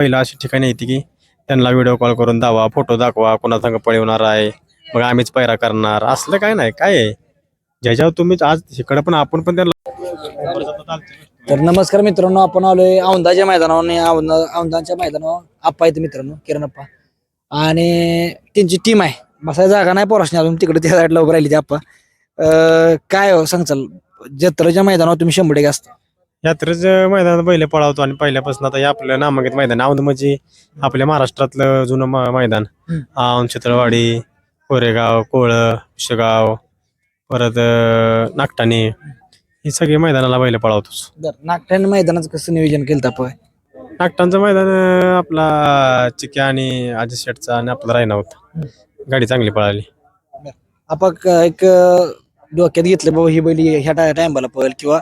पहिला अशी ठिकाणी येते की त्यांना व्हिडिओ कॉल करून दावा फोटो दाखवा कोणा संग पळवणार आहे मग आम्हीच पैरा करणार असलं काय नाही काय आहे ज्याच्यावर तुम्ही आज इकडे पण आपण पण त्यांना तर नमस्कार मित्रांनो, आपण आलोय औंधाच्या मैदानावर आणि औंधाच्या मैदानावर आप्पा येते मित्रांनो, किरण आप्पा आणि त्यांची टीम आहे. बसायला जागा नाही पोरासनी अजून, तिकडे त्या साईडला उभं राहिली ते आप्पा. काय हो सांगचाल, जत्रेच्या मैदानावर तुम्ही 100% असता. यात्रेच मैदानात पहिले पळावतो आणि पहिल्यापासून आता हे आपलं नामांकित मैदान औंध म्हणजे आपल्या महाराष्ट्रातलं जुनं मैदान. औंध, चित्रवाडी, कोरेगाव, कोळ, शेगाव, परत नागटाणे ही सगळी मैदानाला पहिले पळावतोच. नागठाण मैदानाचं कसं नियोजन केलं आपण? नागटांचं मैदान आपला चिक्या आणि अजित शेटचा आणि आपला रायना होता. गाडी चांगली पळाली. आपण एक डोक्यात घेतलं बाबा ही बैल ह्या टायमाला पळेल, किंवा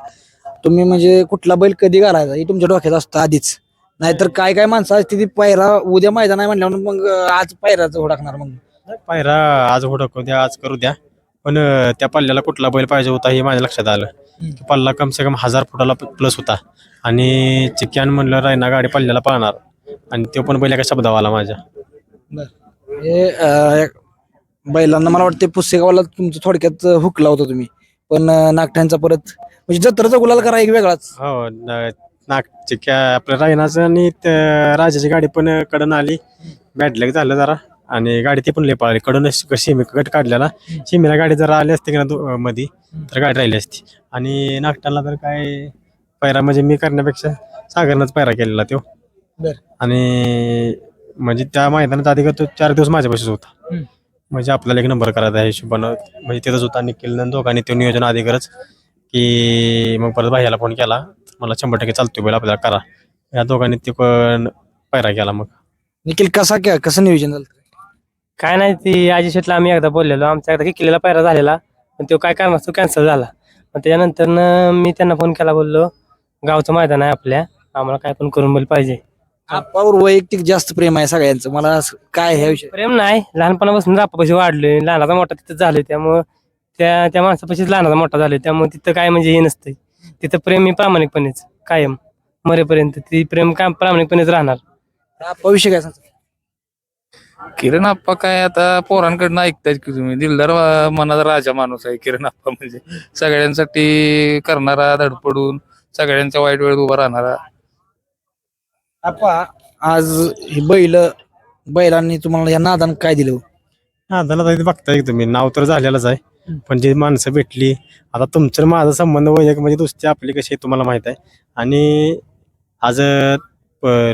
तुम्ही म्हणजे कुठला बैल कधी घालायचा हे तुमच्या डोक्यात असतं आधीच. नाहीतर काय काय माणसं असते ती पायरा उद्या मैदान आहे म्हणल्यावर मग आज पायराचं हुडकणार. मग पायरा आज हुडकू द्या आज करू द्या पण त्या पल्ल्याला कुठला बैल पाहिजे होता हे माझ्या लक्षात आलं. पल्ला कम से कम 1000 फुटाला प्लस होता आणि चिक्यान म्हणलं रायना गाडी पल्ल्याला पळणार आणि तो पण बैल एका शब्दावाला माझ्या. हे बैलांना मला वाटतं पुसेगावला तुमचं थोडक्यात हुकला होता तुम्ही, पण नागठाणचा परत म्हणजे जत्राचा गुलाल करा एक वेगळाच. हो नाग चिक्या आपल्या रायनाचं आणि राजाची गाडी पण कडन आली, बॅडलॅक झालं जरा आणि गाडी ती पण लय पळाली कडून. शिमी गट काढलेला, शिमीला गाडी जरा आली असते की ना मध्ये तर गाडी राहिली असती. आणि नागटाला तर काय पैरा म्हणजे मी करण्यापेक्षा सागरनंच पैरा केलेला तो. आणि म्हणजे त्या मैदानात आधी तो 4 दिवस माझ्यापाशीच होता. म्हणजे आपल्याला एक नंबर करायचा आहे हिशोबानं, म्हणजे तिथंच होता निखिल दोघांनी ते नियोजन आधी करच की मग परत भाईला फोन केला, मला 100% चालतोय बैल आपल्याला करा. या दोघांनी ते पण पैरा केला. मग निखिल कसं नियोजन झालं? काय नाही, ती आजी शेटला आम्ही एकदा बोललेलो, आमचा एकदा केलेला पायरा झालेला पण तो काय कारणास्तव कॅन्सल झाला. मग त्याच्यानंतर मी त्यांना फोन केला, बोललो गावचं मैदान आहे आपल्या, आम्हाला काय पण करून बैल पाहिजे. आप्पावर वैयक्तिक जास्त प्रेम आहे सगळ्यांचं. मला काय ह्या विषय प्रेम नाही, लहानपणापासून आप्पापाशी वाढलोय, लहानाचा मोठा तिथं झालोय, त्यामुळं त्या माणसापाशीच लहानाचा मोठा झालोय. त्यामुळे तिथं काय म्हणजे हे नसतंय, तिथं प्रेम मी प्रामाणिकपणेच कायम मरेपर्यंत ती प्रेम काय प्रामाणिकपणेच राहणार. आप्पा विषय काय सांगतो? किरण आप्पा काय आता पोरांकडनं ऐकतायत की तुम्ही, दिलदार मनाचा राजा माणूस आहे किरण आप्पा. म्हणजे सगळ्यांसाठी करणारा, धडपडून सगळ्यांच्या वाईट वेळेत उभा राहणारा. आप्पा आज ही बैलांनी तुम्हाला या नादान काय दिलं? हा त्याला बघताय तुम्ही, नाव तर झालेलंच आहे पण जी माणसं भेटली आता तुमचं माझा संबंध वैयक्तिक म्हणजे दोस्ती आपली कशी आहे तुम्हाला माहित आहे. आणि आज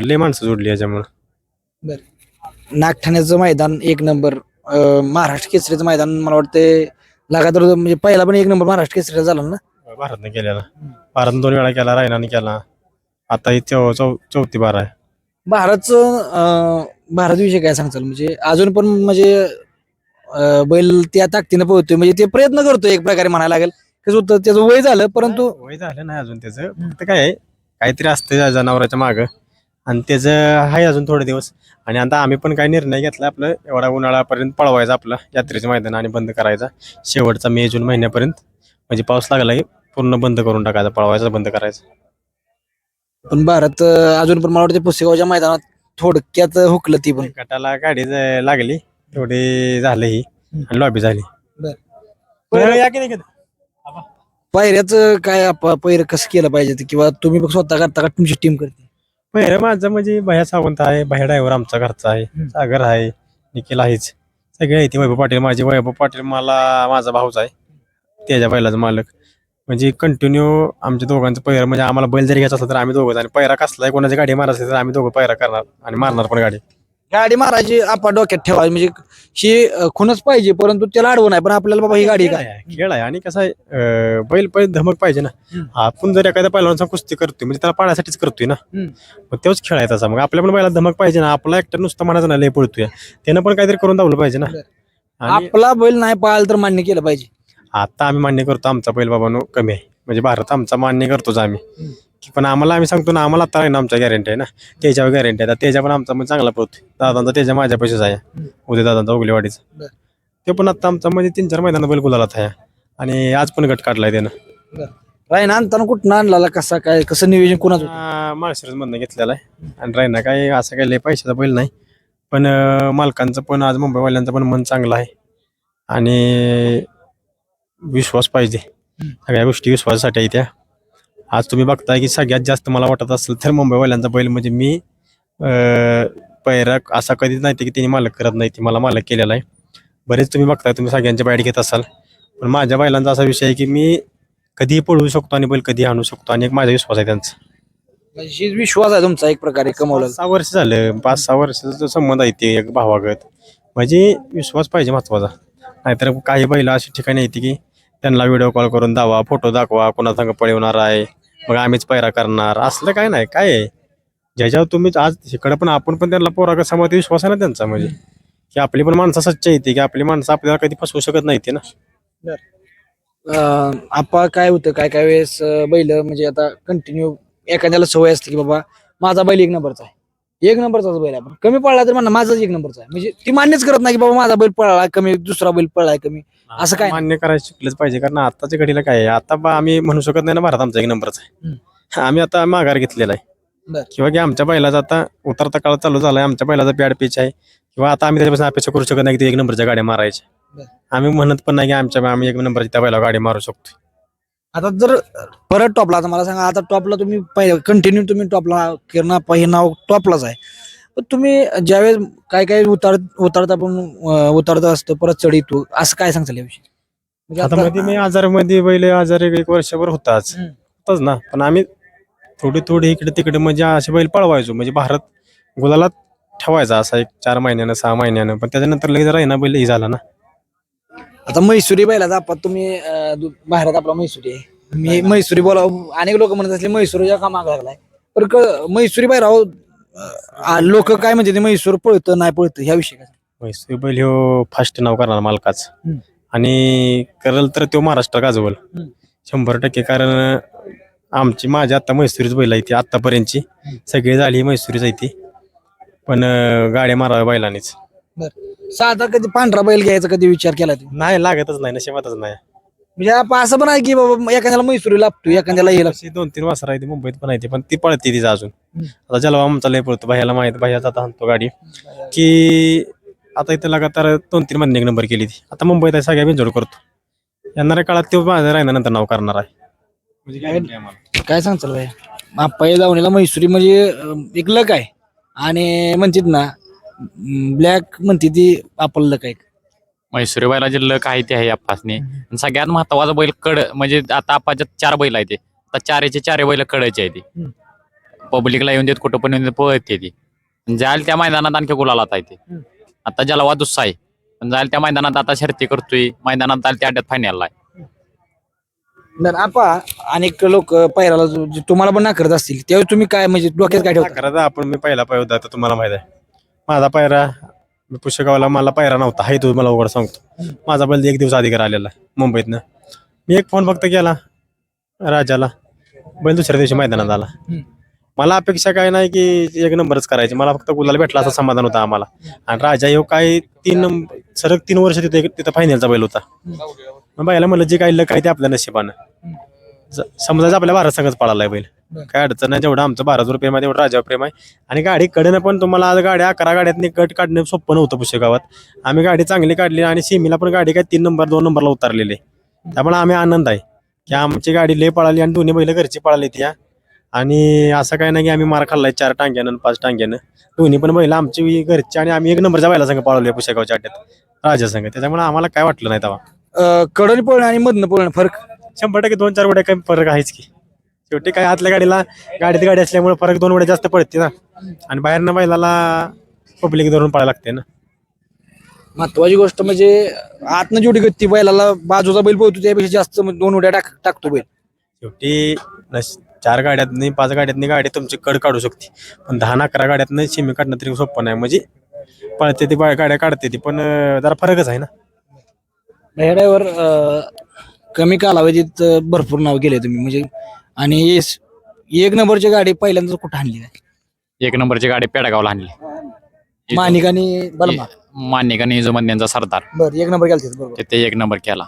लय माणसं जोडली याच्यामुळे. नागठाण्याचं मैदान एक नंबर, महाराष्ट्र केसरीचं मैदान मला वाटतं लगातार म्हणजे पहिला पण एक नंबर महाराष्ट्र केसरीचा झाला ना. भारतने केलेला, भारतने 2 वेळा केला, रायनाने केला, आता ही चौथी बार आहे. भारत विषय काय सांगचाल? म्हणजे अजून पण म्हणजे बैल त्या ताकदीनं पोहतोय, म्हणजे ते प्रयत्न करतोय एक प्रकारे म्हणायला लागेल. कसं होतं त्याचं वय झालं परंतु वय झालं नाही अजून त्याचं, फक्त काय आहे काहीतरी असतं जनावराच्या मागं आणि त्याचं आहे अजून थोडे दिवस. आणि आता आम्ही पण काय निर्णय घेतला, आपलं एवढा उन्हाळ्यापर्यंत पळवायचा आपलं यात्रेचं मैदान आणि बंद करायचा शेवटचा मे जून महिन्यापर्यंत, म्हणजे पाऊस लागला की पूर्ण बंद करून टाकायचा, पळवायचा बंद करायचा. पण भारत अजून पण मला वाटतं पुसेगावच्या मैदानात थोडक्यात हुकलं ती पण. गटाला गाडी लागली तेवढी झालं ही आणि लॉबी झाली. पायऱ्याचं काय पैर कसं केलं पाहिजे किंवा तुम्ही स्वतः करता का तुमची टीम करते? पहिलं माझं म्हणजे भया सावंत आहे, भया ड्रायव्हर आमचा घरचा आहे, सागर आहे, निखिल आहेच, सगळे आहे. ती वैभव पाटील माझे, वैभव पाटील मला माझा भाऊच आहे, त्याच्या बैलाचा मालक. म्हणजे कंटिन्यू आमच्या दोघांचं पैर, म्हणजे आम्हाला बैल जरी घ्यायचा असला तर आम्ही दोघं, आणि पैरा कसला कोणाची गाडी मारायची तर आम्ही दोघं पैरा करणार आणि मारणार पण गाडी मारायची आपा डोक्यात ठेवायची, म्हणजे ही खुणच पाहिजे परंतु त्याला अडवून आहे. पण आपल्याला बाबा ही गाडी काय खेळ आहे आणि कसं आहे बैल पहिले धमक पाहिजे ना. आपण जर एखाद्या पहिलवानाचा कुस्ती करतोय म्हणजे त्याला पाण्यासाठीच करतोय ना, मग तेच खेळ आहे तसा. मग आपल्या पण बैला धमक पाहिजे ना, आपला एकटा नुसतं म्हणायचं ना लय पळतोय, त्यानं पण काहीतरी करून दावलं पाहिजे ना. आपला बैल नाही पाळला तर मान्य केलं पाहिजे. आता आम्ही मान्य करतो आमचा बैल बाबांनो कमी आहे, म्हणजे भारत आमचा मान्य करतोच आम्ही, पण आम्ही सांगतो ना आम्हाला आता आहे ना आमच्या गॅरंटी आहे ना, त्याच्यावर गॅरंटी आहे. त्याच्या पण आमचा म्हणजे चांगला पळतोय, दादांचा त्याच्या माझ्या पैसेच आहे, उद्या दादांचा उगलेवाडीचा ते पण आता आमचा म्हणजे 3-4 मैदानात बैल गुलालात आहे आणि आज पण गट काढलाय त्यानं. रायना आणताना कुठं आणला कसा काय कसं नियोजन कोणाचं होतं? माळशिरस मधनं घेतलेला आहे आणि राहिना काय असं काही लय पैशाचा बैल नाही पण मालकांचं पण आज मुंबईवाल्यांचं पण मन चांगलं आहे आणि विश्वास पाहिजे सगळ्या गोष्टी विश्वासासाठी आहे त्या. आज तुम्ही बघताय की सगळ्यात जास्त मला वाटत असेल तर मुंबईवाल्यांचा बैल म्हणजे मी पैरा असा कधीच नाही की त्यांनी मालक करत नाही ती मला मालक केलेला आहे. बरेच तुम्ही बघताय तुम्ही सगळ्यांचे बाईट घेत असाल पण माझ्या बैलांचा असा विषय आहे की मी कधीही पळवू शकतो आणि बैल कधीही आणू शकतो आणि एक माझा विश्वास आहे त्यांचा. म्हणजे विश्वास आहे तुमचा एक प्रकारे कमवला. 5-6 वर्ष झालं 5-6 वर्षाचा संबंध आहे ते एक भावागत म्हणजे विश्वास पाहिजे महत्वाचा. नाहीतर काही बैल अशी ठिकाणी येते की त्यांना व्हिडिओ कॉल करून दावा फोटो दाखवा कोणा संग पळवणार आहे मग आम्हीच पैरा करणार असलं काय नाही काय आहे ज्याच्यावर तुम्ही आज इकडं पण आपण पण त्यांना पोरा कसा मध्ये विश्वास आहे ना त्यांचा म्हणजे की आपली पण माणसं सच्च येते की आपली माणसं आपल्याला कधी फसवू शकत नाही ते ना. आपा काय होतं काय काय वेळेस बैल म्हणजे आता कंटिन्यू एखाद्याला सवय असते की बाबा माझा बैल एक नंबरचा आहे एक नंबरचाच बैल आहे पण कमी पळला तर म्हणा माझाच एक नंबरचा आहे म्हणजे ती मान्यच करत नाही की बाबा माझा बैल पळला कमी दुसरा बैल पळलाय कमी असं काय मान्य करायला शिकलंच पाहिजे कारण आताच्या घडीला काय आहे आता आम्ही म्हणू शकत नाही ना भारत आमचा एक नंबरचा आहे आम्ही आता माघार घेतलेला आहे बर. किंवा की आमच्या बैलाचा आता उतरता काळ चालू झालाय आमच्या बैलाचा पॅड पिच आहे किंवा आता आम्ही त्याच्यापासून अपेक्षा करू शकत नाही की ते एक नंबरच्या गाड्या मारायच्या. बर. आम्ही म्हणत पण नाही की आम्ही एक नंबरच्या त्या बैला गाडी मारू शकतो. आता जर परत टॉपला आता मला सांगा आता टॉपला तुम्ही कंटिन्यू तुम्ही टॉपला किरण आप्पा हे नाव टॉपलाच आहे पण तुम्ही ज्यावेळेस काय काय उतरता पण उतरता असतं परत चढीतो असं काय सांगताल याविषयी म्हणजे आता मध्ये मी आजारामध्ये बैल आजार एक वर्षभर होताच ना पण आम्ही थोडी इकडे तिकडे म्हणजे असे बैल पळवायचो म्हणजे भारत गुलाला ठेवायचा असा एक 4 महिन्यानं 6 महिन्यानं पण त्याच्यानंतर लगेच राहिना बैल ही झाला ना. आता मैसुरी बैलाचा आपण तुम्ही बाहेरात आपला मैसुरी आहे मी मैसुरी बोला अनेक लोक म्हणत असले मैसुरीच्या का माग लागलाय पण मैसुरी बैराव लोक काय म्हणते ते मैसूर पळतं नाही पळतं ह्या विषयी काय म्हैसूर बैल ह्यो फास्ट नाव करणार मालकाच आणि करल तर तो महाराष्ट्र गाजवल 100% कारण माझी आता म्हैसुरीच बैल आहे ती आतापर्यंतची सगळी झाली म्हैसुरीच आहे ती पण गाड्या माराव्या बैलानेच. साधा कधी पांढरा बैल घ्यायचा कधी विचार केला तुम्ही नाही लागतच नाही नशिबातच नाही. म्हणजे आपण असं पण आहे की बाबा एखाद्याला मैसुरी लागतो एखाद्याला हे लागतो. अशी 2-3 वासरं आहे ती मुंबईत पण आहे ती पण ती पळते तिचा अजून आता जलवा आमचा लय पळतो भैयाला माहित भैयाचा आता आणतो गाडी की आता इथं लगातार 2-3 महिने एक नंबर केली ती आता मुंबईत आहे सगळ्या बिंजोड करतो येणाऱ्या काळात तो माझ्या राहिल्यानंतर नाव करणार आहे म्हणजे guarantee आहे आम्हाला. काय सांगचाल भाई आप्पा लावणीला मैसुरी म्हणजे एक लक आहे आणि म्हणतात ना ब्लॅक म्हणते ती आपलं लक आहे म्हैसूरी बैलाचे लक आहे ते आहे आप्पासने आणि सगळ्यात महत्वाचा बैल कड म्हणजे आता आपाच्या 4 बैल आहे ते आता 4 बैल कडायचे आहे ते पब्लिकला येऊन देत कुठं पण येऊन देत पळते ती जायला त्या मैदानात आणखी गुलालात आहे ते आता जलवा दुसरा आहे पण जायला त्या मैदानात आता शर्ती करतोय मैदानात जायला त्या अड्ड्यात फायनलला आहे. बरं आपा अनेक लोक पैराला तुम्हाला पण नाकारत असतील त्यावेळी तुम्ही काय म्हणजे डोक्यात काय ठेवता करायचं आपण मी पहिला पाय होता तुम्हाला माहित आहे माझा पायरा मी पुष्यगावला मला पायरा नव्हता हाय तो मला उघड सांगतो माझा बैल 1 दिवस अधिकार आलेला मुंबईतनं मी एक फोन फक्त केला राजाला बैल दुसऱ्या दिवशी मैदानात आला. मला अपेक्षा काय नाही की 1 नंबरच करायची मला फक्त गुलाल भेटला असं समाधान होतं आम्हाला आणि राजा येऊ काय 3 वर्ष तिथं फायनलचा बैल होता मग बैला म्हणलं जे काही लक आहे ते आपल्या नशिबानं समजा आपल्या भारत संघच पळालाय बैल काय अडचण नाही जेवढं आमचं भारतवर प्रेम आहे तेवढं राजावर प्रेम आहे आणि गाडी कडनं पण तुम्हाला आज गाड्या 11 गाड्यातनी गट काढणं सोपं नव्हतं पुष्यगावात आम्ही गाडी चांगली काढली आणि सीमीला पण गाडी काय 3 नंबर 2 नंबरला उतरलेली त्यामुळे आम्ही आनंद आहे की आमची गाडी लय पळाली आणि दोन्ही बैल घरची पळाली त्या आणि असं काय नाही की आम्ही मार खाल्लाय 4 टांग्यानं 5 टांग्यानं दोन्ही पण बैल आमची घरची आणि आम्ही 1 नंबरच्या बैला संघ पळवले पुष्यगावच्या अड्ड्यात राजा संघ त्याच्यामुळे आम्हाला काय वाटलं नाही तेव्हा कडनी पळणं आणि मधनं पळणं फरक 100% 2-4 उड्या काही फरक आहेच की शेवटी काय आतल्या गाडीला गाडीत गाडी असल्यामुळे फरक 2 उड्या जास्त पडते ना आणि बाहेरनं बैलाला पब्लिक धरून पळायला लागते ना. महत्वाची गोष्ट म्हणजे आतनं जेवढी गती बैलाला बाजूचा बैल पळतो त्यापेक्षा जास्त 2 उड्या टाकतो बैल शेवटी 4 गाड्यातनी 5 गाड्यातनी गाडी तुमची कड काढू शकते पण 10-11 गाड्यातनं शिमी काढणं तरी सोपं नाही म्हणजे पळते ती गाड्या काढते ती पण जरा फरकच आहे ना. ड्रायव्हर कमी कालावधीत भरपूर नाव केले तुम्ही म्हणजे आणि 1 नंबरची गाडी पहिल्यांदा कुठं आणली काय 1 नंबरची गाडी पेडगावला आणली मानिक आणि बलमा मान्यक आणि इजुमन यांचा सरदार बरं 1 नंबर केला बरोबर तिथे 1 नंबर केला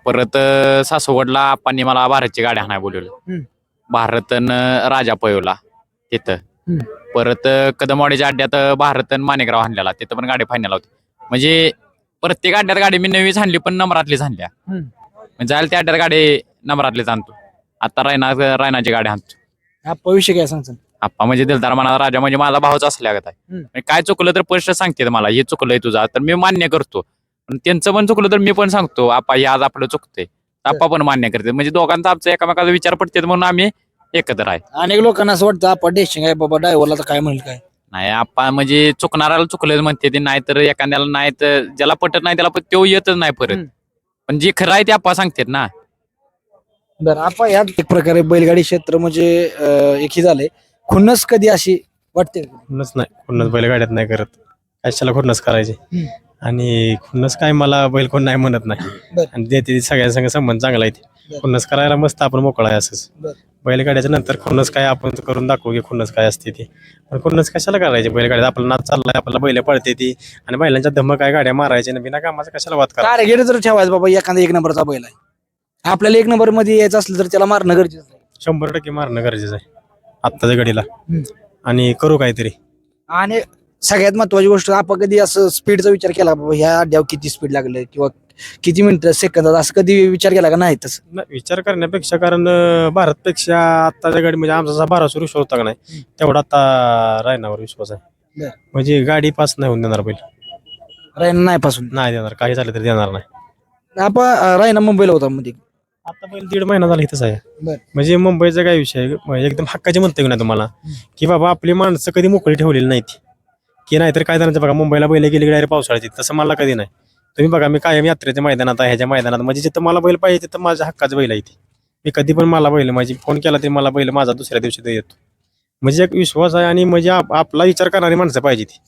परत सासवडला आप्पांनी मला भारतची गाडी हाणाय बोलवलं. भारत अन राजा पळवला तिथं. परत कदमवाडीच्या अड्ड्यात भारत अन माणिकराव हाणलेला, तिथं पण गाडी फायनल होती. म्हणजे प्रत्येक अड्ड्यात गाडी मी नवीच हाणली, पण नंबरातलीच हाणल्या. म्हणजे जायला त्या अड्ड्यात गाडी नंबरातलीच आणतो. आता रायनाची गाडी आणतो. आप्पा विषय काय सांगतो? आप्पा म्हणजे दिलदार मनाचा राजा, म्हणजे माझा भाऊच असल्यागत आहे. म्हणजे काय चुकलं तर स्पष्ट सांगते मला, हे चुकलंय तुझा, तर मी मान्य करतो. पण त्यांचं पण चुकलं तर मी पण सांगतो, आप्पा हे आज आपलं चुकतंय. आप्पा पण मान्य करते. म्हणजे दोघांचा आमचा एकामेकाचा विचार पडते, म्हणून आम्ही एकत्र आहे. अनेक लोकांना असं वाटतं आप्पा डेशिंग आहे बाबा, ड्रायव्हरला तर काय म्हणेल काय. नाही आप्पा म्हणजे चुकणाऱ्याला चुकलं म्हणते ते, नाही तर एखाद्याला नाही तर ज्याला पटत नाही त्याला पण तो येतच नाही परत. पण जे खरं आहे ते आप्पा सांगतात ना. बरं आप्पा, या एक प्रकारे बैलगाडी क्षेत्र म्हणजे एक ही झालंय. खुन्नस कधी अशी वाटते? खुन्नस नाही, खुन्नस बैलगाड्यात नाही करत. कशाला खुन्नस करायची. आणि खुन्नस काय मला बैल कोण नाही म्हणत नाही. बरं. आणि देते सगळ्यांसंग संबंध चांगला आहे. खुन्नस करायला मस्त आपण मोकळा आहे असंच. बरं. बैलगाड्याच्या नंतर खुन्नस काय आपण करून दाखवू की खुन्नस काय असते ती. पण खुन्नस कशाला करायची. बैलगाड्यात आपला नाच चाललाय, आपल्याला बैल पळते ती, आणि बैलांच्या धमक काय गाड्या मारायच्या ना, बिना कामाचा कशाला वाद करा. टार्गेट जर ठेवायचं बाबा, एखादा 1 नंबरचा बैल आहे, आपल्याला 1 नंबर मध्ये यायचं असलं तर त्याला मारणं गरजेचं आहे. 100% मारणं गरजेचं आहे आत्ताच्या घडीला. आणि करू काहीतरी. आणि सगळ्यात महत्वाची गोष्ट, आपण कधी असं स्पीडचा विचार केला बाबा ह्या अड्ड्यावर किती स्पीड लागलं किंवा किती मिनिटं सेकंदात, असं कधी विचार केला का? नाही तसं नाही, विचार करण्यापेक्षा, कारण भारतपेक्षा आत्ताच्या गाडी म्हणजे आमचा 1200 विश्वास होता का नाही, तेवढा आता रायनावर विश्वास आहे. बरं. म्हणजे गाडी पास नाही होऊन देणार बैल. रायना नाही पासून नाही देणार, काही झालं तरी देणार नाही. आपण रायना मुंबईला होता मध्ये. आता बैल 1.5 महिना झाला इथंच आहे. बरं. म्हणजे मुंबईचा काय विषय आहे, म्हणजे एकदम हक्काचे म्हणतोय ना तुम्हाला, की बाबा आपली माणसं कधी मोकळी ठेवलेली नाहीत. की नाहीतर काय जणांचं बघा, मुंबईला बैल गेली डायरेक्ट पावसाळ्याची, तसं मला कधी नाही. तुम्ही बघा, मी कायम यात्रेच्या मैदानात आहे, ह्याच्या मैदानात, म्हणजे जिथं मला बैल पाहिजे तिथं माझ्या हक्काचं बैल आहे ती. मी कधी पण मला बैल, माझी फोन केला तरी मला बैल माझा दुसऱ्या दिवशी ते येतो. म्हणजे एक विश्वास आहे, आणि म्हणजे आपला विचार करणारी माणसं पाहिजे ती.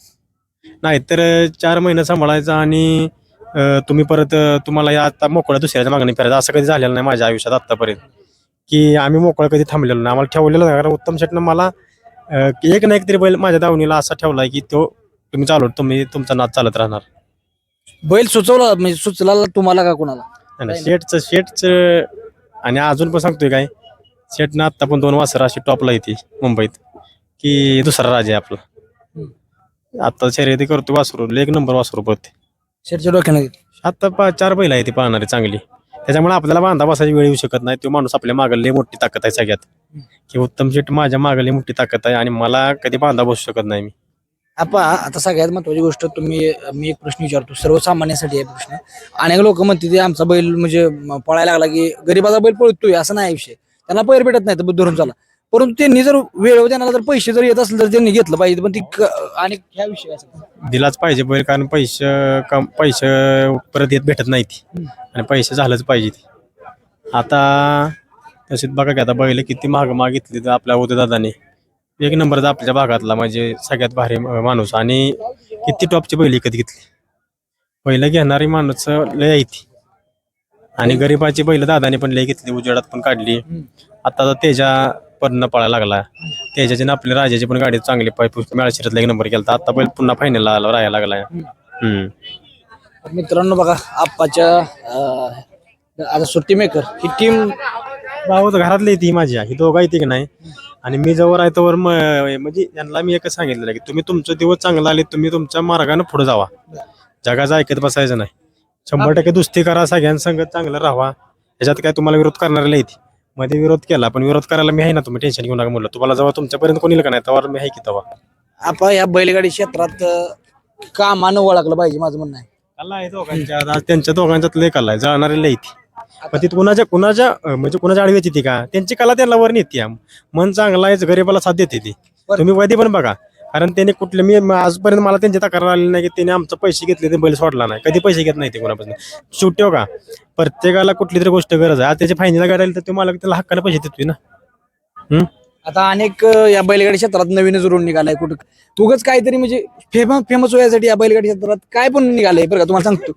नाहीतर 4 महिने सांभाळायचा आणि तुम्ही परत तुम्हाला या आता मोकळं दुसऱ्याच्या मागणी फिरायचं, असं कधी झालेलं नाही माझ्या आयुष्यात आत्तापर्यंत. की आम्ही मोकळं कधी थांबलेलो नाही, आम्हाला ठेवलेलं नाही. कारण उत्तम शेटनं मला एक ना एक तरी बैल माझ्या दावणीला असा ठेवलाय की तो तुम्ही चालवत, तुम्ही तुमचा नाद चालत राहणार. बैल सुचवला म्हणजे सुचला तुम्हाला का कोणाला? आणि शेटचं आणि अजून पण सांगतोय काय, शेटनं आत्ता पण 2 वासरं अशी टॉपला येते मुंबईत, की दुसरा राजा आहे आपला. आता शर्यती करतो वासरू, 1 नंबर वासरू पडते. शेटच्या डोक्याने आता 4 बैल आहे ती पाहणारी चांगली. त्याच्यामुळे आपल्याला बांधा बसायची वेळ येऊ शकत नाही. तो माणूस आपल्या मागं लय मोठी ताकद आहे सगळ्यात, की उत्तम शेट माझ्या मागं लय मोठी ताकद आहे, आणि मला कधी बांधा बसू शकत नाही मी. आपण आता सगळ्यात महत्वाची गोष्ट, मी एक प्रश्न विचारतो, सर्वसामान्यांसाठी आहे प्रश्न. अनेक लोक म्हणते ते आमचा बैल म्हणजे पळायला लागला की गरीबाचा बैल पळतोय, असं नाही विषय. त्यांना पैर भेटत नाही तर धरून चाला. परंतु त्यांनी जर वेळेवर त्यांना जर पैसे जर येत असले तर त्यांनी घेतलं पाहिजे. पण ती आणि ह्या विषय दिलाच पाहिजे बैल, कारण पैसे परत येत भेटत नाही ती, आणि पैसे झालंच पाहिजे ती. आता तसेच बघा की आता बैल किती महाग घेतली तर आपल्या उद्या दादाने 1 नंबरचा आपल्या भागातला, म्हणजे सगळ्यात भारी माणूस, आणि किती टॉपची बैल विकत घेतली. बैल घेणारी माणूस लय आहे ती, आणि गरीबाची बैल दादाने पण लय घेतली, उजेडात पण काढली. आता तर तेजा पडणं पळायला लागला, त्याच्याची आपल्या राजाची पण गाडी चांगली मेळशिरतला 1 नंबर केला. आता बैल पुन्हा फायनल राहायला लागलाय. मित्रांनो बघा, आप्पाच्या आता सुट्टी मेकर ही टीम भाऊ घरातली ती माझी ही दोघं येते की नाही, आणि मी जवळ आहे तोवर म्हणजे यांना मी एकच सांगितलेलं की तुम्ही तुमचे दिवस चांगला आले, तुम्ही तुमच्या मार्गाने पुढे जावा, जगाचं ऐकत बसायचं नाही. 100% दुस्ती करा, सगळ्यांसंगत चांगलं राहावा. ह्याच्यात काय तुम्हाला विरोध करणारे येते. मध्ये विरोध केला, पण विरोध करायला मी आहे ना, तुम्ही टेन्शन घेऊ नका म्हणलं. तुम्हाला जेव्हा तुमच्यापर्यंत कोणी का नाही तेव्हा मी आहे की तेव्हा. आपण या बैलगाडी क्षेत्रात कामानं ओळखलं पाहिजे, माझं म्हणणं आहे. कला आहे दोघांच्या, त्यांच्या दोघांच्यात लय कला आहे, जाणारी लय ती. पण ती कुणाच्या म्हणजे कुणाच्या आडवी येते का, त्यांची कला त्यांना वर नेते. मन चांगला आहे, गरीबाला साथ देते ती. तुम्ही कधी पण बघा, कारण त्याने कुठले, मी आजपर्यंत मला त्यांची तक्रार आली नाही की त्याने आमचं पैसे घेतले ते बैल सोडला नाही, कधी पैसे घेत नाही ते कोणापासून. शेवटी का प्रत्येकाला कुठली तरी गोष्ट गरज आहे. आज त्याची फायनल गाडी आली तर तुम्हाला त्याला हक्काने पैसे देतोय ना. आता अनेक या बैलगाडी क्षेत्रात नवीन जोडून निघालाय, कुठं उगच काहीतरी म्हणजे फेमस व्हायसाठी या बैलगाडी क्षेत्रात काय पण निघालंय बरं का. तुम्हाला सांगतो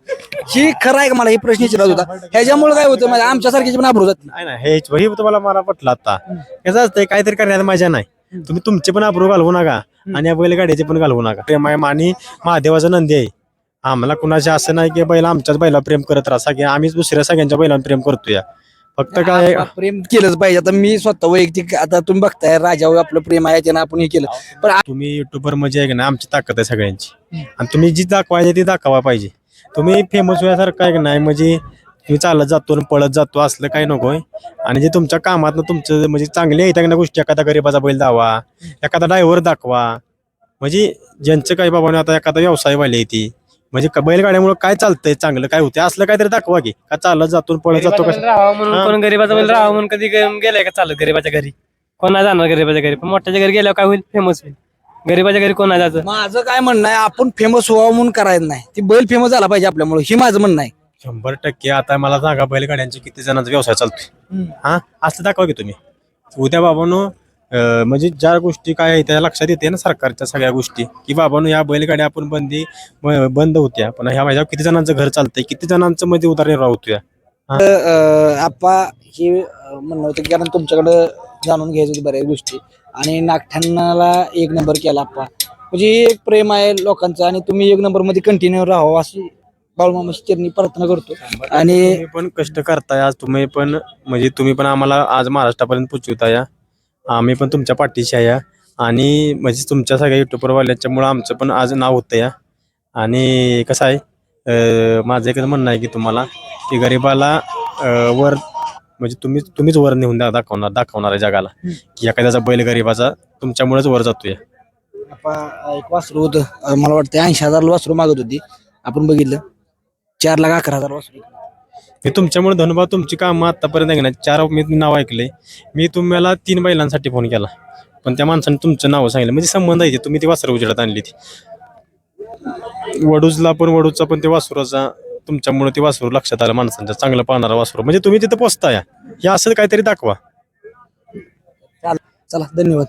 ही खरं आहे का, मला ही प्रश्न विचारत होता. ह्याच्यामुळे काय होतं म्हणजे आमच्यासारखीचे पण आभरू जात नाही नाही, हे तुम्हाला मला पटलं आता. कसं असतंय, काहीतरी करण्यात मजा नाही. तुम्ही तुमचे पण आब्रू घालवू नका, आणि या बैलगाडीचे पण घालवू नका. प्रेम आहे आणि महादेवाचा नंदी आहे, आम्हाला कुणाचे असं नाही की बैल आमच्याच बैला प्रेम करत राहा सगळे आम्हीच दुसऱ्या सगळ्यांच्या बैलांना प्रेम करतोय फक्त काय आपण प्रेम केलंच पाहिजे. आता मी स्वतः वैयक्तिक आता तुम्ही बघताय राजावर आपलं प्रेम आहे त्यानं आपण हे केलं. पण तुम्ही युट्यूबर म्हणजे आहे का ना आमची ताकद आहे सगळ्यांची आणि तुम्ही जी दाखवायची ती दाखवा पाहिजे. तुम्ही फेमस व्हायसारखं आहे का नाही म्हणजे तुम्ही चालत जातो आणि पळत जातो असलं काही नकोय. आणि जे तुमच्या कामात तुमचं म्हणजे चांगले आहेत का गोष्टी एखादा गरीबाचा बैल दावा एखादा ड्रायव्हर दाखवा म्हणजे ज्यांचं काही बाबाने आता एखादा व्यवसाय वाले ती म्हणजे बैलगाड्यामुळे काय चालतंय चांगलं काय होतं असलं काहीतरी दाखवा की का चालत जातो पळत जातो गरीबाचा बैल राहावा म्हणून हा. कोण गरीबाचा बैल राहावा म्हणून कधी गेलाय का चालत गरीबाच्या घरी? कोण नाही जाणार गरीबाच्या घरी, पण मोठ्याच्या घरी गेल्यावर काय होईल? फेमस होईल. गरीबाच्या घरी कोण नाही जायचं? माझं काय म्हणणं आहे आपण फेमस व्हावं म्हणून करायचं नाही, ती बैल फेमस झाला पाहिजे आपल्यामुळे, हे माझं म्हणणं आहे. 100% आता मला सांगा बैलगाड्यांचे किती जणांचा व्यवसाय चालतोय हा असं दाखवा की तुम्ही उद्या बाबांनो म्हणजे ज्या गोष्टी काय आहे त्या लक्षात येते ना सरकारच्या सगळ्या गोष्टी की बाबांनो या बैलगाड्या आपण बंद होत्या पण ह्या माझ्या किती जणांचं घर चालतंय किती जणांचं म्हणजे उदाहरण होतोय. आप्पा हे म्हणणं होतं की कारण तुमच्याकडं जाणून घ्यायचं होतं बऱ्याच गोष्टी आणि नागठाणाला 1 नंबर केला आप्पा, म्हणजे एक प्रेम आहे लोकांचं आणि तुम्ही 1 नंबर मध्ये कंटिन्यू राहावं अशी बाळूमामाची चरणी प्रार्थना करतो. आणि तुम्ही पण कष्ट करताय आज तुम्ही पण म्हणजे तुम्ही पण आम्हाला आज महाराष्ट्रापर्यंत पोहोचवताय आम्ही पण तुमच्या पाठीशी आहे आणि म्हणजे तुमच्या सगळ्या युट्यूबरवाल्याच्यामुळं आमचं पण आज नाव होतं या. आणि कसं आहे माझं एकच म्हणणं आहे की तुम्हाला की गरीबाला वर म्हणजे तुम्हीच वर नेऊन दाखवणार आहे जगाला की एखाद्याचा बैल गरीबाचा तुमच्यामुळेच वर जातोय. आप्पा एक वासरू होतं मला वाटतं 80,000 वासरू मागत होती, आपण बघितलं 4,11,000 वासरू. मी तुमच्यामुळे धन्यवाद तुमची कामं आतापर्यंत ऐकणार 4 मी नाव ऐकले मी तुम्हाला 3 बैलांसाठी फोन केला पण त्या माणसाने तुमचं नाव सांगितलं म्हणजे संबंध आहे तुम्ही ती वासरं उजेडात आणली ती वडूजला पण वडूचा पण ते वासरूचा तुमच्यामुळे ते वासरू लक्षात आलं माणसांच्या चांगलं पाहणारा वासरू म्हणजे तुम्ही तिथं पोचताय हे असं काहीतरी दाखवा. चला धन्यवाद.